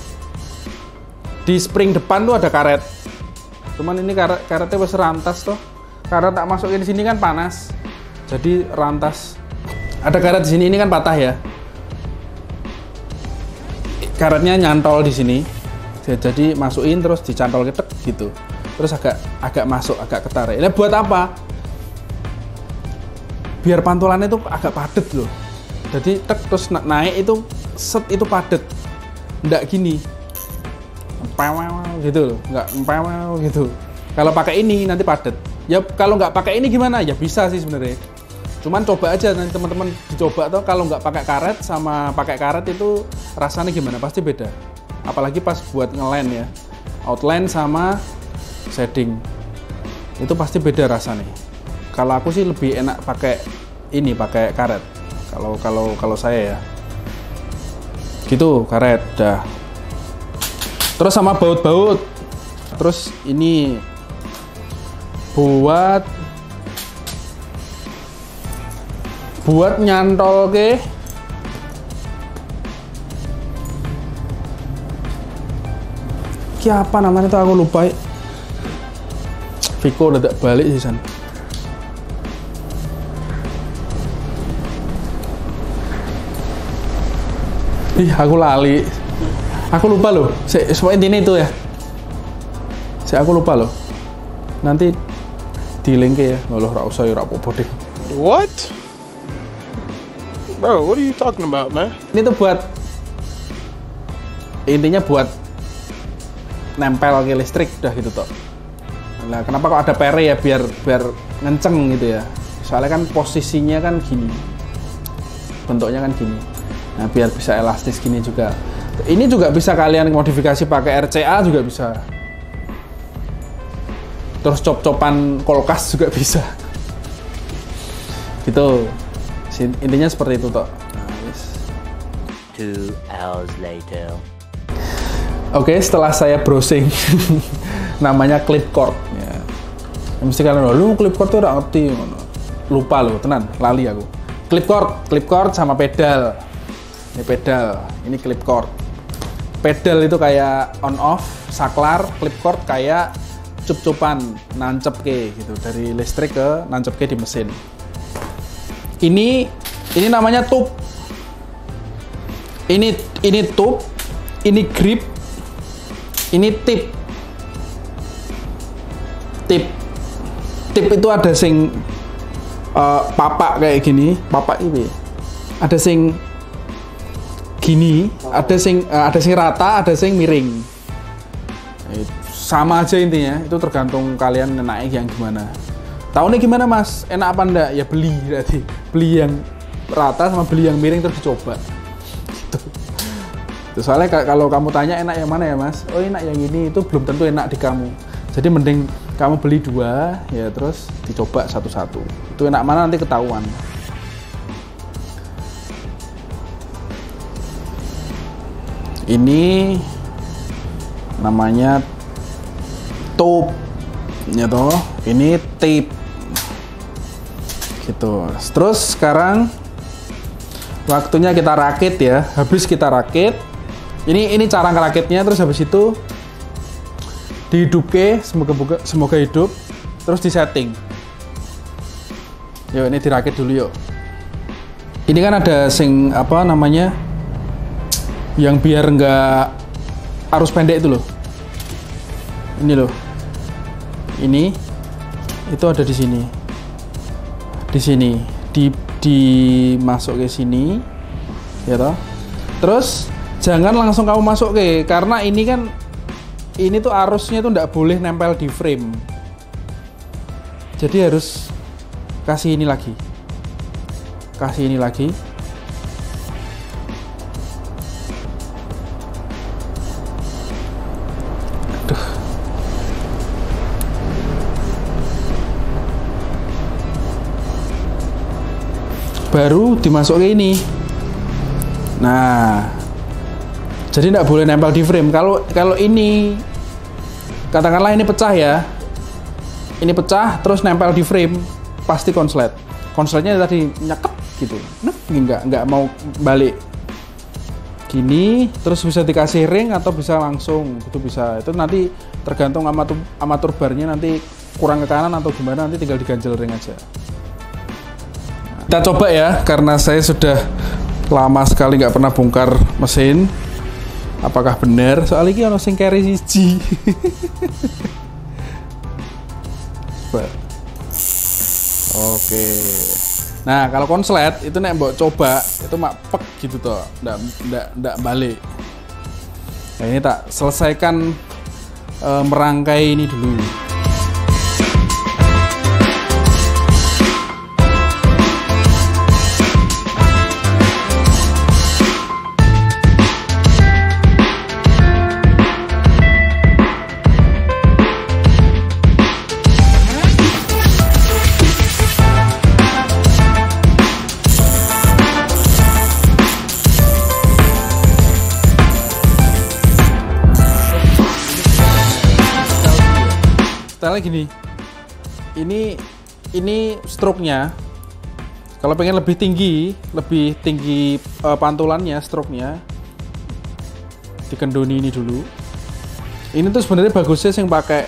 Speaker 1: Di spring depan tuh ada karet. Cuman ini karetnya wes rantas toh. Karena tak masukin di sini kan panas. Jadi rantas. Ada karet di sini, ini kan patah ya. Karetnya nyantol di sini. Jadi masukin terus dicantol ketek gitu. Terus agak masuk, agak ketarik. Ini buat apa? Biar pantulannya itu agak padat loh. Jadi tek terus naik itu set itu padat. Nggak gini. Gitu loh, nggak gitu. Kalau pakai ini nanti padat. Ya kalau nggak pakai ini gimana? Ya bisa sih sebenarnya. Cuman coba aja nanti teman-teman dicoba tuh, kalau nggak pakai karet sama pakai karet itu rasanya gimana? Pasti beda. Apalagi pas buat ngeline ya, outline sama shading itu pasti beda rasanya. Kalau aku sih lebih enak pakai ini, pakai karet. Kalau saya ya, gitu karet dah. Terus sama baut-baut. Terus ini buat nyantol ke apa namanya tuh aku lupa. Viko udah tak balik sih san. Ih, aku lali. Aku lupa loh. Semua intinya itu ya. Aku lupa loh. Nanti di link ya. Loh, ora usah ya, ora apa-apa deh.
Speaker 3: What? Bro, what are you talking about, man?
Speaker 1: Ini tuh buat intinya buat nempel ke listrik udah gitu toh. Nah, kenapa kok ada pere ya, biar ngenceng gitu ya. Soalnya kan posisinya kan gini. Bentuknya kan gini. Nah, biar bisa elastis gini juga. Ini juga bisa kalian modifikasi pakai RCA juga bisa. Terus cop-copan kulkas juga bisa. Gitu. Intinya seperti itu toh. Nah,
Speaker 4: 2 hours later.
Speaker 1: Oke, setelah saya browsing namanya clip cord ya. Mesti kalian lu clip cord tuh ora ngerti ngono. Lupa lo, tenan, lali aku. Clip cord sama pedal. Ini pedal, ini clip cord. Pedal itu kayak on off, saklar, clip cord kayak cup-cupan, nancep ke gitu dari listrik ke nancep ke di mesin. Ini namanya tube. Ini tube, ini grip, ini tip. Tip itu ada sing papak kayak gini, papak ini. Ada sing gini, ada sing rata, ada sing miring. Sama aja intinya, itu tergantung kalian enaknya yang gimana. Tahu nih gimana mas, enak apa enggak? Ya beli berarti, beli yang rata sama beli yang miring terus dicoba. Gitu. Soalnya kalau kamu tanya enak yang mana ya mas? Oh enak yang ini, itu belum tentu enak di kamu. Jadi mending kamu beli dua, ya terus dicoba satu-satu. Itu enak mana nanti ketahuan. Ini namanya tube, ya toh. Ini tape, gitu. Terus sekarang waktunya kita rakit ya. Habis kita rakit, ini cara ngerakitnya. Terus habis itu dihidupke, semoga hidup. Terus disetting. Yuk ini dirakit dulu yuk. Ini kan ada sing apa namanya, yang biar nggak arus pendek itu loh. Ini loh. Ini itu ada di sini. Di sini dimasuk ke sini. Ya toh. Terus jangan langsung kamu masuk ke, karena ini kan ini tuh arusnya tuh nggak boleh nempel di frame. Jadi harus kasih ini lagi. Kasih ini lagi. Baru dimasuk ke ini. Nah, jadi tidak boleh nempel di frame. Kalau ini, katakanlah ini pecah ya, ini pecah terus nempel di frame, pasti konslet. Konsletnya tadi nyekep gitu, nggak mau balik. Gini, terus bisa dikasih ring atau bisa langsung, itu bisa. Itu nanti tergantung sama turbarnya, nanti kurang ke kanan atau gimana, nanti tinggal diganjel ring aja. Kita coba ya, karena saya sudah lama sekali nggak pernah bongkar mesin. Apakah benar? Soalnya ini ono sing carry siji. Oke. Nah, kalau konslet itu nek mbok coba itu mak pek gitu toh, ndak balik. Nah, ini tak selesaikan merangkai ini dulu. Stylenya gini, ini stroke-nya. Kalau pengen lebih tinggi pantulannya, stroke-nya dikendoni ini dulu. Ini tuh sebenarnya bagusnya yang pakai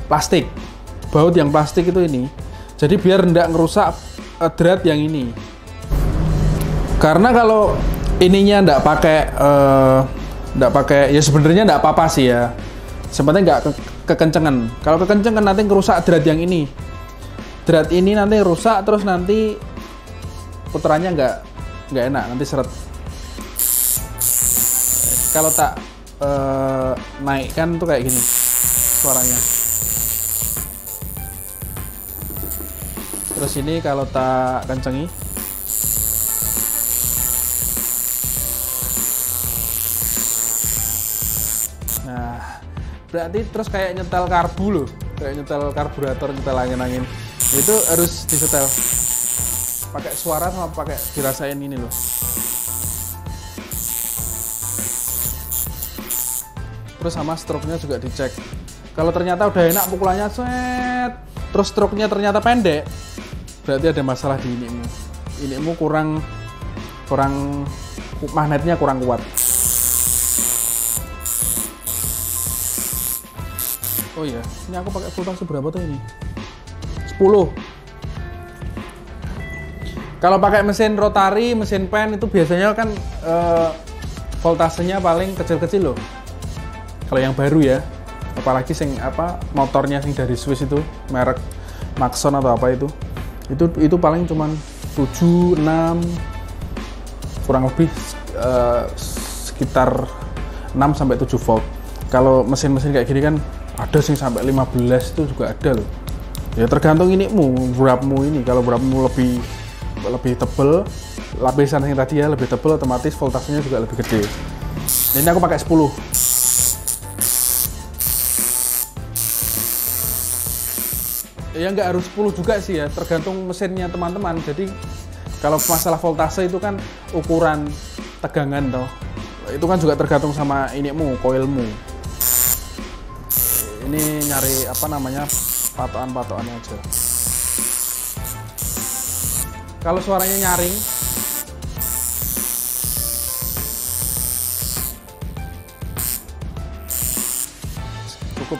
Speaker 1: plastik, baut yang plastik itu ini. Jadi biar ndak ngerusak drat yang ini. Karena kalau ininya ndak pakai ya sebenarnya ndak apa-apa sih ya. Sebenarnya nggak kekencengan. Kalau kekencengan nanti ngerusak drat yang ini. Drat ini nanti rusak, terus nanti puterannya nggak enak, nanti seret. Kalau tak naikkan tuh kayak gini suaranya. Terus ini kalau tak kencengi, nah berarti terus kayak nyetel karbu loh, kayak nyetel karburator, nyetel angin-angin. Itu harus disetel pakai suara sama pakai dirasain ini loh. Terus sama stroke-nya juga dicek. Kalau ternyata udah enak pukulannya set, terus stroke-nya ternyata pendek, berarti ada masalah di inimu. Inimu kurang magnetnya kurang kuat. Oh iya, ini aku pakai voltase berapa tuh ini? 10. Kalau pakai mesin rotari, mesin pen itu biasanya kan voltasenya paling kecil-kecil loh. Kalau yang baru ya, apalagi motornya dari Swiss itu, merek Maxon atau apa itu paling cuman 7, 6, kurang lebih sekitar 6 sampai 7 volt. Kalau mesin-mesin kayak gini kan ada sih sampai 15 itu juga ada loh. Ya tergantung inimu, brapmu ini. Kalau brapmu lebih tebel, lapisan yang tadi ya lebih tebel, otomatis voltasenya juga lebih gede. Ini aku pakai 10. Ya nggak harus 10 juga sih ya, tergantung mesinnya teman-teman. Jadi kalau masalah voltase itu kan ukuran tegangan toh. Itu kan juga tergantung sama inimu, koilmu. Ini nyari patokan-patokannya aja. Kalau suaranya nyaring, cukup.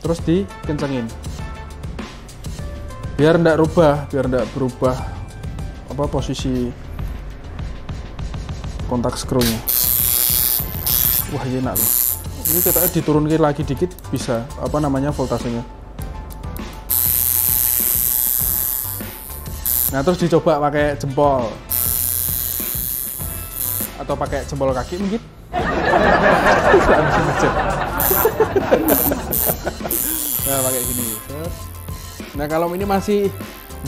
Speaker 1: Terus dikencengin. Biar enggak berubah posisi kontak skrunya. Wah, ini enak loh. Ini kita diturunkan lagi dikit bisa voltasenya. Nah, terus dicoba pakai jempol atau pakai jempol kaki mungkin. Nah, pakai gini. Nah, kalau ini masih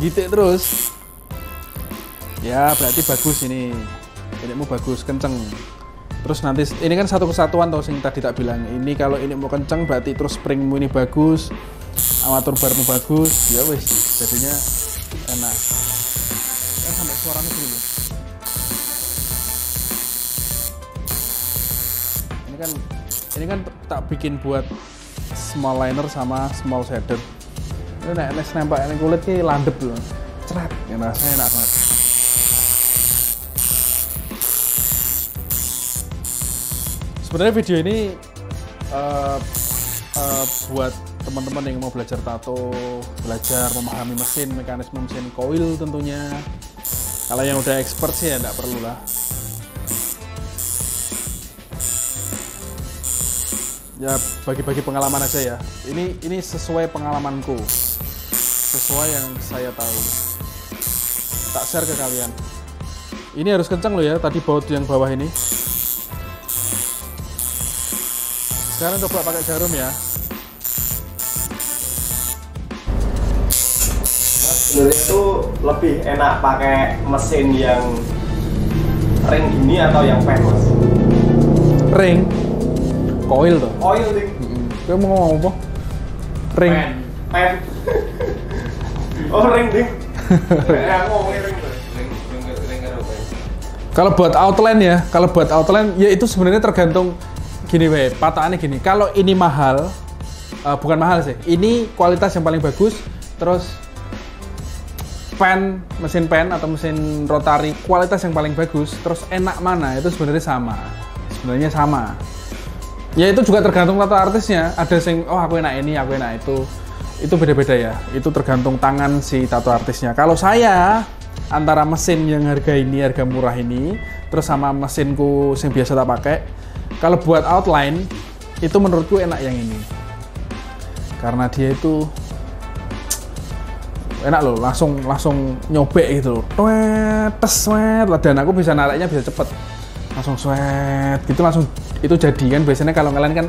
Speaker 1: gitik terus, ya berarti bagus ini. Ini mau bagus, kenceng. Terus nanti ini kan satu kesatuan tau sing tadi tak bilang. Ini kalau ini mau kenceng berarti terus springmu ini bagus, armatur barmu bagus, ya wes jadinya enak. Sampai suaranya gini loh. Ini kan tak bikin buat small liner sama small shader. Ini nek nempel ini kulit ki landep loh. Cerat, ya rasanya enak banget. Sebenarnya video ini buat teman-teman yang mau belajar tato, belajar memahami mesin, mekanisme mesin coil tentunya. Kalau yang udah expert sih ya nggak perlu lah. Ya bagi-bagi pengalaman aja ya. Ini sesuai pengalamanku, sesuai yang saya tahu. Tak share ke kalian. Ini harus kencang loh ya. Tadi baut yang bawah ini. Sekarang coba pakai jarum ya.
Speaker 2: Sebenarnya itu lebih enak pakai mesin yang ring gini atau yang pen, Mas?
Speaker 1: Ring, coil tuh.
Speaker 2: Coil ring.
Speaker 1: Kamu mau ngomong apa? Ring.
Speaker 2: Pen. Oh, ring ding. Aku ngomongin ring tuh. Ring karo pen.
Speaker 1: Kalau buat outline ya itu sebenarnya tergantung. Gini weh, patokannya gini. Kalau ini mahal, bukan mahal sih. Ini kualitas yang paling bagus. Terus mesin pen atau mesin rotari kualitas yang paling bagus. Terus enak mana? Itu sebenarnya sama. Ya itu juga tergantung tato artisnya. Ada yang aku enak ini, aku enak itu. Itu beda-beda ya. Itu tergantung tangan si tato artisnya. Kalau saya antara mesin yang harga murah ini, terus sama mesinku yang biasa tak pakai. Kalau buat outline, itu menurutku enak yang ini. Karena dia itu enak loh, langsung nyobek gitu loh. Dan aku bisa nariknya bisa cepet. Langsung sweat, gitu langsung itu jadi kan. Biasanya kalau ngelain kan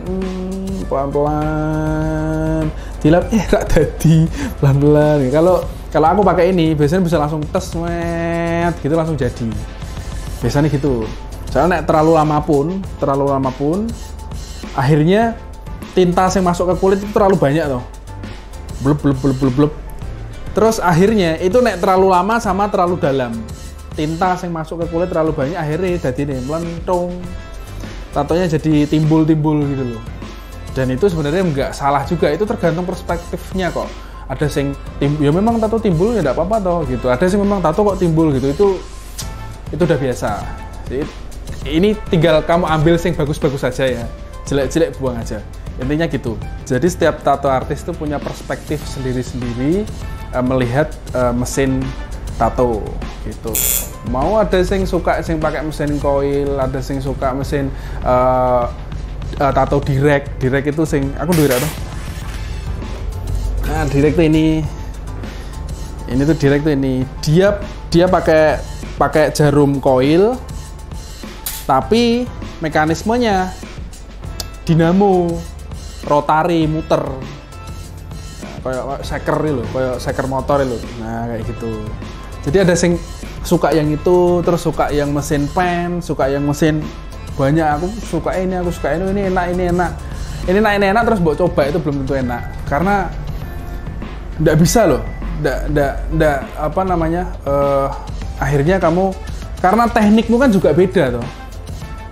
Speaker 1: pelan-pelan. Dilap rak jadi pelan-pelan. Kalau aku pakai ini, biasanya bisa langsung gitu langsung jadi. Biasanya gitu. Soalnya terlalu lama pun akhirnya tinta yang masuk ke kulit itu terlalu banyak tuh. Blub. Terus akhirnya itu terlalu lama sama terlalu dalam. Tinta yang masuk ke kulit terlalu banyak akhirnya jadi nih melentung. tatonya jadi timbul-timbul gitu loh. Dan itu sebenarnya nggak salah juga, itu tergantung perspektifnya kok. Ada sing ya memang tato timbul ya nggak apa-apa toh gitu. Ada sing memang tato kok timbul gitu, itu udah biasa. Jadi, ini tinggal kamu ambil sing bagus-bagus aja ya, jelek-jelek buang aja. Intinya gitu. Jadi setiap tato artis itu punya perspektif sendiri-sendiri melihat mesin tato gitu. Mau ada sing suka sing pakai mesin coil, ada sing suka mesin tato direct itu sing aku direct tuh. Nah, direct tuh ini tuh direct tuh ini. Dia pakai jarum coil tapi mekanismenya dinamo. Rotari muter, nah, kayak seker itu, kayak seker motor itu. Nah kayak gitu. Jadi ada yang suka yang itu, terus suka yang mesin pen, suka yang mesin banyak. Aku suka ini enak, terus buat coba itu belum tentu enak, karena nggak bisa loh, nggak apa namanya, akhirnya kamu karena teknikmu kan juga beda toh.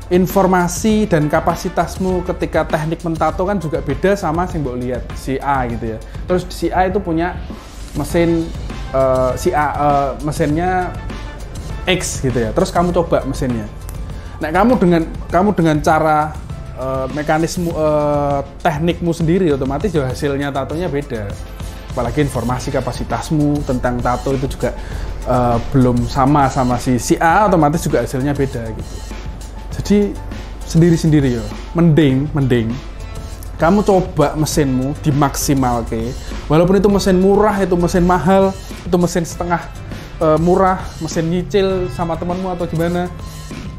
Speaker 1: Informasi dan kapasitasmu ketika teknik mentato kan juga beda sama yang mbok lihat si A gitu ya. Terus si A itu punya mesin mesinnya X gitu ya. Terus kamu coba mesinnya. Nah, kamu dengan cara mekanisme teknikmu sendiri, otomatis ya hasilnya tatonya beda. Apalagi informasi kapasitasmu tentang tato itu juga belum sama si A, otomatis juga hasilnya beda gitu. Jadi sendiri-sendiri ya, mending kamu coba mesinmu dimaksimalke. Walaupun itu mesin murah, itu mesin mahal, itu mesin setengah murah, mesin nyicil sama temanmu atau gimana,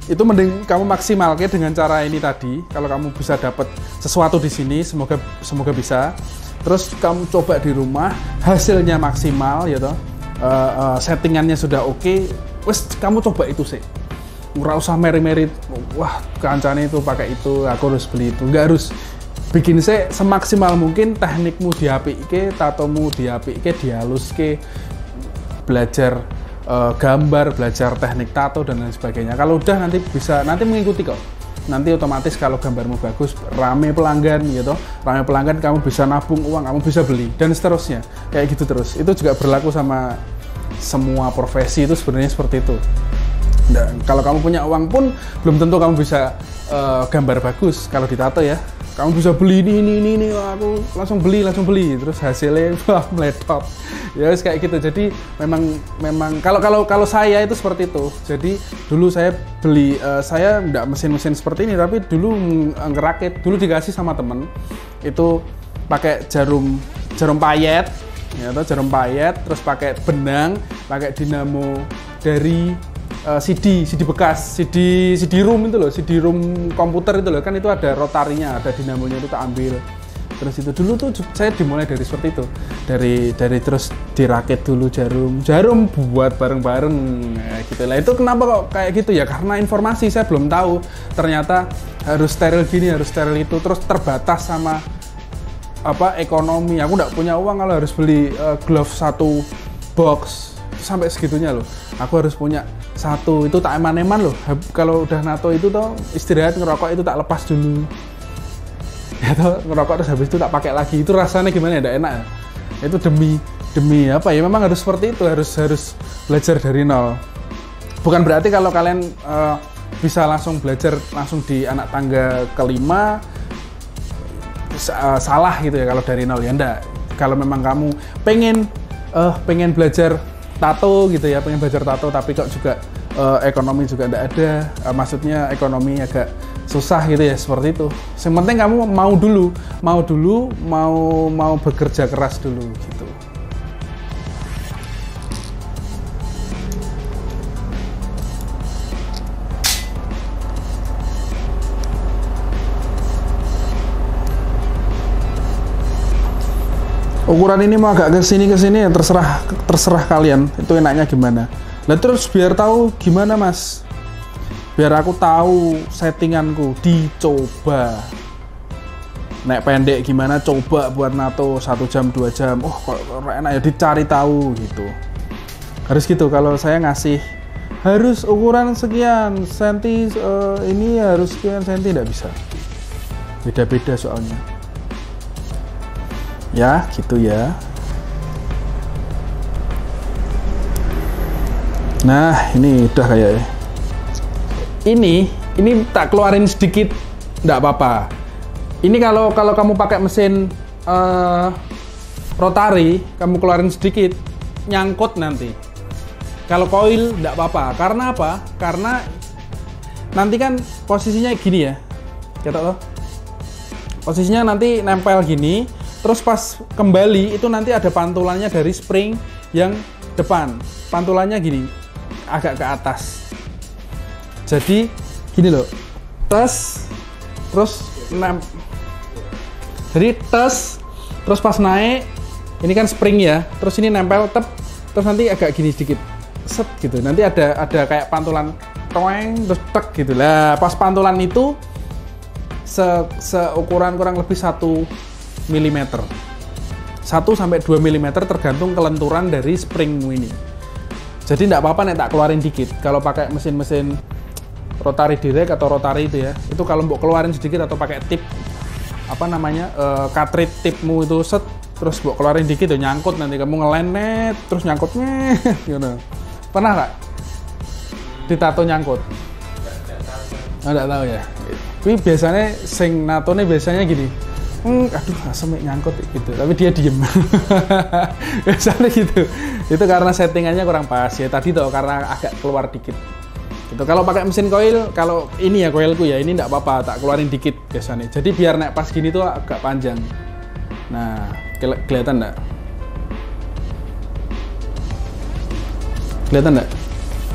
Speaker 1: itu mending kamu maksimalke dengan cara ini tadi. Kalau kamu bisa dapat sesuatu di sini, semoga bisa. Terus kamu coba di rumah, hasilnya maksimal ya toh, settingannya sudah oke, wes kamu coba itu sih. Nggak usah meri-meri, wah kancane itu pakai itu, aku harus beli itu. Nggak harus, bikin semaksimal mungkin, teknikmu diapike, tatomu diapike, dihaluske, belajar gambar, belajar teknik tato dan lain sebagainya. Kalau udah nanti mengikuti kok. Nanti otomatis kalau gambarmu bagus, rame pelanggan gitu, rame pelanggan, kamu bisa nabung uang, kamu bisa beli dan seterusnya. Kayak gitu terus. Itu juga berlaku sama semua profesi, itu sebenarnya seperti itu. Dan kalau kamu punya uang pun belum tentu kamu bisa gambar bagus kalau ditato ya. Kamu bisa beli ini, aku langsung beli, terus hasilnya meletot. Ya kayak gitu. Jadi memang kalau saya itu seperti itu. Jadi dulu saya beli, saya enggak mesin-mesin seperti ini, tapi dulu ngerakit, dulu dikasih sama temen itu pakai jarum payet, ya, jarum payet, terus pakai benang, pakai dinamo dari CD bekas, CD-ROM itu loh, CD-ROM komputer itu loh, kan itu ada rotarinya, ada dinamonya, itu tak ambil. Terus itu dulu tuh saya dimulai dari seperti itu, dari terus dirakit dulu jarum buat bareng-bareng gitu lah. Itu kenapa kok kayak gitu ya, karena informasi saya belum tahu ternyata harus steril gini, harus steril itu, terus terbatas sama ekonomi. Aku nggak punya uang kalau harus beli glove satu box sampai segitunya loh. Aku harus punya satu, itu tak eman-eman loh. Kalau udah nato itu toh istirahat ngerokok itu tak lepas dulu. Ya toh ngerokok terus habis itu tak pakai lagi. Itu rasanya gimana ya, enggak enak ya. Itu demi apa ya, memang harus seperti itu, harus belajar dari nol. Bukan berarti kalau kalian bisa langsung belajar langsung di anak tangga kelima salah gitu ya kalau dari nol ya, enggak. Kalau memang kamu pengen belajar tato gitu ya, pengen belajar tato tapi kok juga ekonomi juga enggak ada, maksudnya ekonomi agak susah gitu ya, seperti itu. Yang penting kamu mau bekerja keras dulu gitu. Ukuran ini mau agak kesini ya, terserah kalian itu enaknya gimana. Nah terus biar tahu gimana mas, biar aku tahu settinganku, dicoba. Nek pendek gimana, coba buat nato 1 jam 2 jam, oh kok enak ya, dicari tahu gitu. Harus gitu. Kalau saya ngasih harus ukuran sekian senti, ini harus sekian senti, tidak bisa, beda-beda soalnya ya, gitu ya. Nah ini udah kayak ini tak keluarin sedikit nggak apa-apa. Ini kalau kamu pakai mesin rotari, kamu keluarin sedikit nyangkut nanti. Kalau coil nggak apa-apa. Karena apa? Karena nanti kan posisinya gini ya, kita loh. Posisinya nanti nempel gini, terus pas kembali itu nanti ada pantulannya dari spring yang depan. Pantulannya gini, agak ke atas. Jadi gini loh, tes, terus jadi tes, terus pas naik, ini kan spring ya, terus ini nempel, terus nanti agak gini sedikit. Set gitu, nanti ada kayak pantulan toeng terus tek gitu lah. Pas pantulan itu seukuran kurang lebih 1 mm, 1 sampai 2 mm tergantung kelenturan dari springmu ini. Jadi tidak apa-apa nek tak keluarin dikit. Kalau pakai mesin-mesin rotari direct atau rotari itu ya, itu kalau mau keluarin sedikit atau pakai tip apa namanya cartridge tipmu itu set, terus mau keluarin dikit udah nyangkut, nanti kamu ngelenet terus nyangkutnya gitu. Pernah nggak ditato nyangkut? Nggak tahu ya. Tapi biasanya sing natone biasanya gini, aduh asem nyangkut gitu. Tapi dia diem. Biasanya gitu. Itu karena settingannya kurang pas ya. Tadi tuh karena agak keluar dikit. Gitu. Kalau pakai mesin coil, kalau ini ya coilku ya, ini nggak apa-apa, tak keluarin dikit biasanya. Jadi biar naik pas gini tuh agak panjang. Nah, kelihatan nggak? Kelihatan nggak?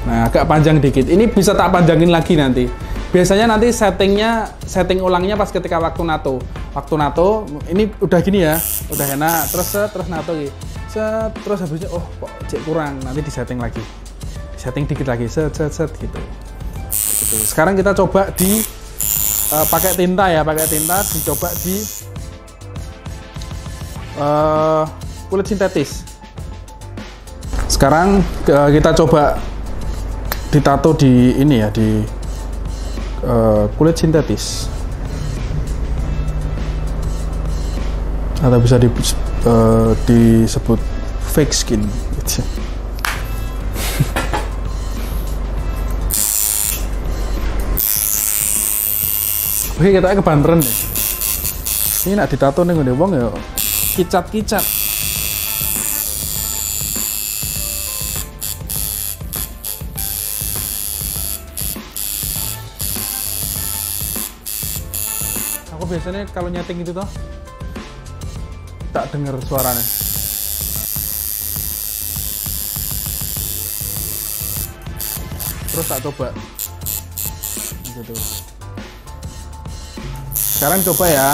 Speaker 1: Nah, agak panjang dikit. Ini bisa tak panjangin lagi nanti. Biasanya nanti setting ulangnya pas ketika waktu nato. Waktu nato, ini udah gini ya, udah enak. Terus nato gitu. Terus habisnya, oh kok cek kurang, nanti disetting lagi. Setting dikit lagi, set gitu. Gitu. Sekarang kita coba di pakai tinta ya, dicoba di kulit sintetis. Sekarang kita coba ditato di ini ya, di kulit sintetis, atau bisa disebut fake skin gitu. Oke, kita kebanteran deh. Ini nak ditato nih ngene wong ya kicat-kicat. Aku biasanya kalau nyeting itu toh tak dengar suaranya. Terus tak coba gitu. Sekarang coba ya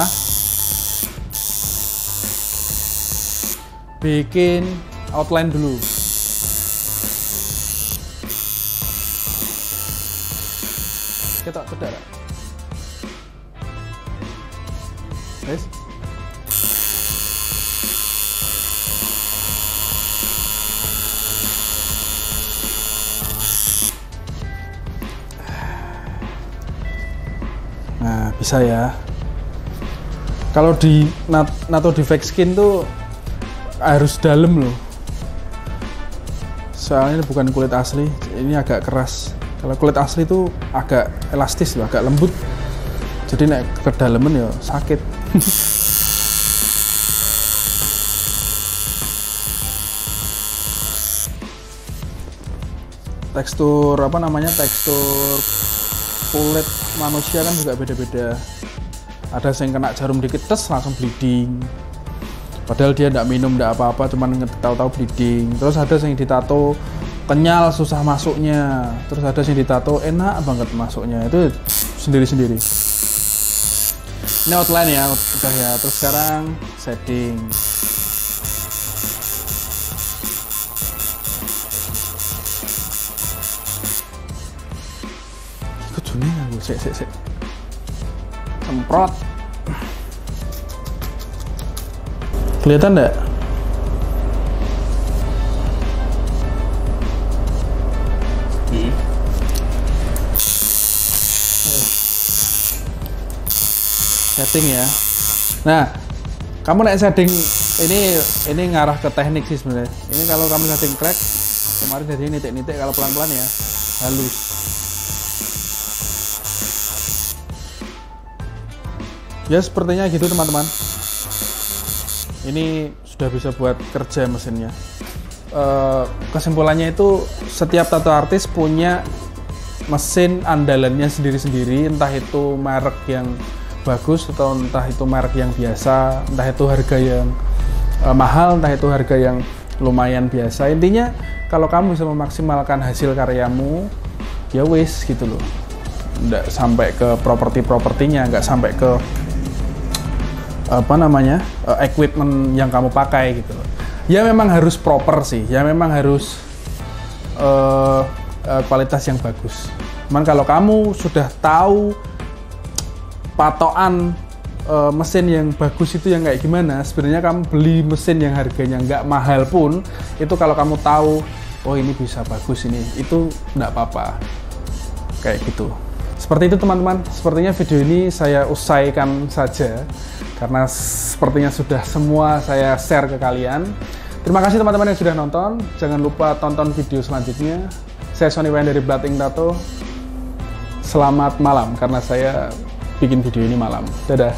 Speaker 1: bikin outline dulu. Kita cedak. Guys. Nah, bisa ya. Kalau di nato di fake skin tuh harus dalam loh. Soalnya ini bukan kulit asli, ini agak keras. Kalau kulit asli tuh agak elastis loh, agak lembut. Jadi nek kedalaman ya sakit. Tekstur apa namanya? Tekstur kulit manusia kan juga beda-beda. Ada yang kena jarum dikit tes langsung bleeding. Padahal dia tidak minum, tidak apa-apa, cuman tahu-tahu bleeding. Terus ada yang ditato kenyal, susah masuknya. Terus ada yang ditato enak banget masuknya. Itu sendiri-sendiri. Ini outline ya, udah ya. Terus sekarang setting. Ikut dunia aku, sek. Semprot. Kelihatan enggak? setting ya. Nah, kamu naik setting ini ngarah ke teknik sih sebenarnya. Ini kalau kamu setting crack kemarin jadi nitik-nitik, kalau pelan-pelan ya halus. Ya sepertinya gitu teman-teman. Ini sudah bisa buat kerja mesinnya. Kesimpulannya itu setiap tattoo artis punya mesin andalannya sendiri-sendiri, entah itu merek yang bagus atau entah itu merek yang biasa, entah itu harga yang mahal, entah itu harga yang lumayan biasa. Intinya kalau kamu bisa memaksimalkan hasil karyamu, ya wis gitu loh. Nggak sampai ke properti-propertinya, nggak sampai ke equipment yang kamu pakai gitu loh. Ya memang harus proper sih, ya memang harus kualitas yang bagus. Cuman kalau kamu sudah tahu patokan mesin yang bagus itu yang kayak gimana, sebenarnya kamu beli mesin yang harganya nggak mahal pun, itu kalau kamu tahu, oh ini bisa bagus ini, itu nggak apa-apa. Kayak gitu. Seperti itu teman-teman, sepertinya video ini saya usaikan saja, karena sepertinya sudah semua saya share ke kalian. Terima kasih teman-teman yang sudah nonton, jangan lupa tonton video selanjutnya. Saya Sony Wayan dari Blood Ink Tattoo. Selamat malam, karena saya bikin video ini malam. Dadah.